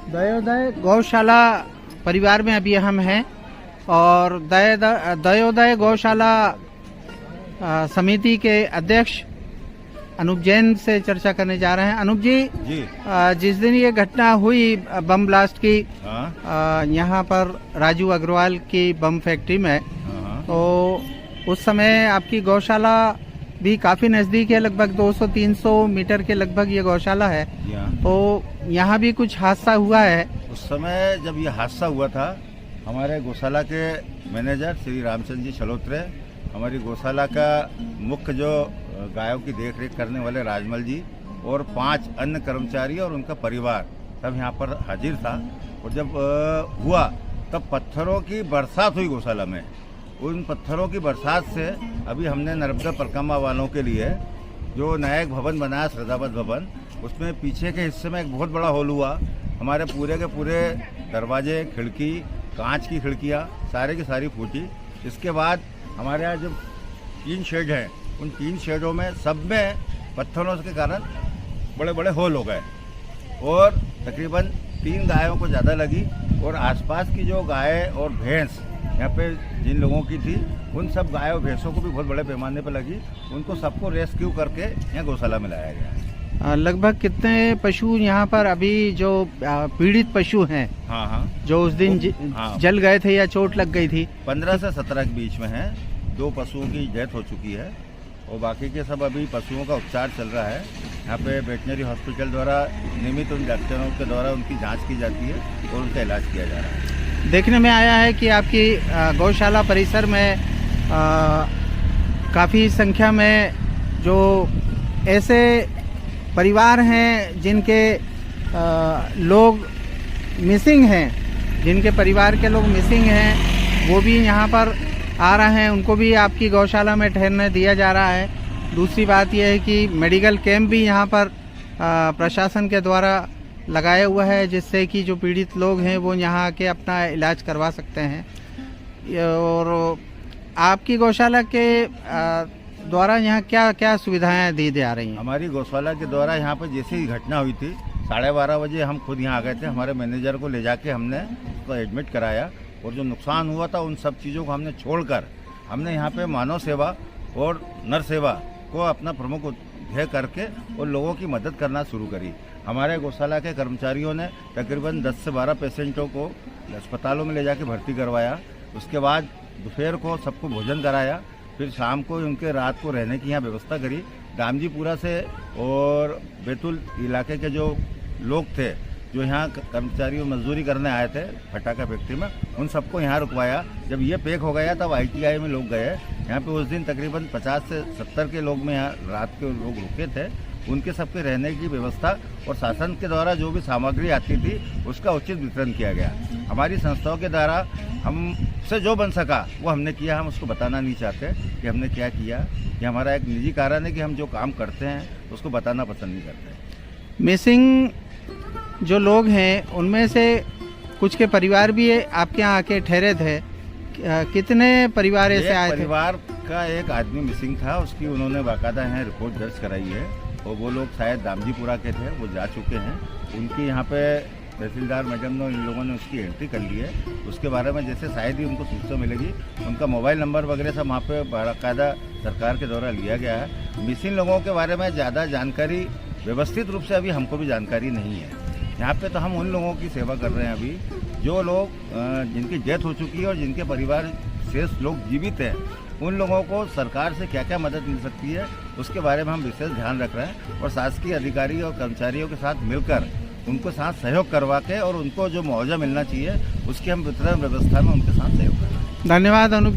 दयोदय गौशाला परिवार में अभी हम हैं और दयोदय गौशाला समिति के अध्यक्ष अनूप जैन से चर्चा करने जा रहे हैं। अनूप जी, जिस दिन ये घटना हुई बम ब्लास्ट की यहाँ पर राजू अग्रवाल की बम फैक्ट्री में, तो उस समय आपकी गौशाला भी काफी नजदीक है, लगभग 200-300 मीटर के लगभग ये गौशाला है। तो यहाँ भी कुछ हादसा हुआ है। उस समय जब ये हादसा हुआ था, हमारे गौशाला के मैनेजर श्री रामचंद्र जी शलोत्रे, हमारी गौशाला का मुख्य जो गायों की देखरेख करने वाले राजमल जी और 5 अन्य कर्मचारी और उनका परिवार सब यहाँ पर हाजिर था। और जब हुआ तब पत्थरों की बरसात हुई गौशाला में। उन पत्थरों की बरसात से अभी हमने नर्मदा परिक्रमा वालों के लिए जो नया एक भवन बनाया, श्रद्धावत भवन, उसमें पीछे के हिस्से में एक बहुत बड़ा होल हुआ। हमारे पूरे के पूरे दरवाजे, खिड़की, कांच की खिड़कियाँ सारे की सारी फूटी। इसके बाद हमारे यहाँ जो 3 शेड हैं, उन 3 शेडों में सब में पत्थरों के कारण बड़े बड़े होल हो गए और तकरीबन 3 गायों को ज़्यादा लगी। और आसपास की जो गाय और भैंस यहाँ पे जिन लोगों की थी, उन सब गायों भैंसों को भी बहुत बड़े पैमाने पर लगी। उनको सबको रेस्क्यू करके यहाँ गौशाला में लाया गया। लगभग कितने पशु यहाँ पर अभी जो पीड़ित पशु हैं, हाँ, जो उस दिन जल गए थे या चोट लग गई थी? 15 से 17 के बीच में है। 2 पशुओं की डेथ हो चुकी है और बाकी के सब अभी पशुओं का उपचार चल रहा है। यहाँ पे वेटनरी हॉस्पिटल द्वारा नियमित उन डॉक्टरों के द्वारा उनकी जांच की जाती है और उनका इलाज किया जा रहा है। देखने में आया है कि आपकी गौशाला परिसर में काफ़ी संख्या में जो ऐसे परिवार हैं जिनके लोग मिसिंग हैं, जिनके परिवार के लोग मिसिंग हैं, वो भी यहाँ पर आ रहे हैं। उनको भी आपकी गौशाला में ठहरने दिया जा रहा है। दूसरी बात यह है कि मेडिकल कैंप भी यहाँ पर प्रशासन के द्वारा लगाया हुआ है, जिससे कि जो पीड़ित लोग हैं वो यहाँ आके अपना इलाज करवा सकते हैं। और आपकी गौशाला के द्वारा यहाँ क्या क्या सुविधाएं दी जा रही हैं? हमारी गौशाला के द्वारा यहाँ पर जैसे ही घटना हुई थी, 12:30 बजे हम खुद यहाँ आ गए थे। हमारे मैनेजर को ले जाके हमने उसको एडमिट कराया और जो नुकसान हुआ था उन सब चीज़ों को हमने छोड़कर हमने यहाँ पे मानव सेवा और नर सेवा को अपना प्रमुख ध्येय करके और लोगों की मदद करना शुरू करी। हमारे गौशाला के कर्मचारियों ने तकरीबन 10 से 12 पेशेंटों को अस्पतालों में ले जाके भर्ती करवाया। उसके बाद दोपहर को सबको भोजन कराया, फिर शाम को उनके रात को रहने की यहाँ व्यवस्था करी। दामजीपुरा से और बैतूल इलाके के जो लोग थे, जो यहाँ कर्मचारी मजदूरी करने आए थे फटाखा फैक्ट्री में, उन सबको यहाँ रुकवाया। जब ये पैक हो गया तब ITI में लोग गए। यहाँ पे उस दिन तकरीबन 50 से 70 के लोग में यहाँ रात के लोग रुके थे। उनके सबके रहने की व्यवस्था और शासन के द्वारा जो भी सामग्री आती थी उसका उचित वितरण किया गया। हमारी संस्थाओं के द्वारा हमसे जो बन सका वो हमने किया। हम उसको बताना नहीं चाहते कि हमने क्या किया। ये हमारा एक निजी कारण है कि हम जो काम करते हैं उसको बताना पसंद नहीं करते। मिसिंग जो लोग हैं उनमें से कुछ के परिवार भी आपके यहाँ आके ठहरे थे। कितने परिवार ऐसे आए थे? परिवार का एक आदमी मिसिंग था, उसकी उन्होंने बाकायदा यहाँ रिपोर्ट दर्ज कराई है और वो लोग शायद दामजीपुरा के थे, वो जा चुके हैं। उनकी यहाँ पे तहसीलदार मैडम ने, इन लोगों ने उसकी एंट्री कर ली है। उसके बारे में जैसे शायद ही उनको सूचना मिलेगी, उनका मोबाइल नंबर वगैरह सब वहाँ पे बाकायदा सरकार के द्वारा लिया गया है। मिसिंग लोगों के बारे में ज़्यादा जानकारी व्यवस्थित रूप से अभी हमको भी जानकारी नहीं है। यहाँ पे तो हम उन लोगों की सेवा कर रहे हैं अभी, जो लोग जिनकी डेथ हो चुकी है और जिनके परिवार शेष लोग जीवित हैं, उन लोगों को सरकार से क्या क्या मदद मिल सकती है उसके बारे में हम विशेष ध्यान रख रहे हैं। और शासकीय अधिकारी और कर्मचारियों के साथ मिलकर उनको साथ सहयोग करवा के और उनको जो मुआवजा मिलना चाहिए उसकी हम वितरण व्यवस्था में उनके साथ सहयोग कर रहे हैं। धन्यवाद अनूप।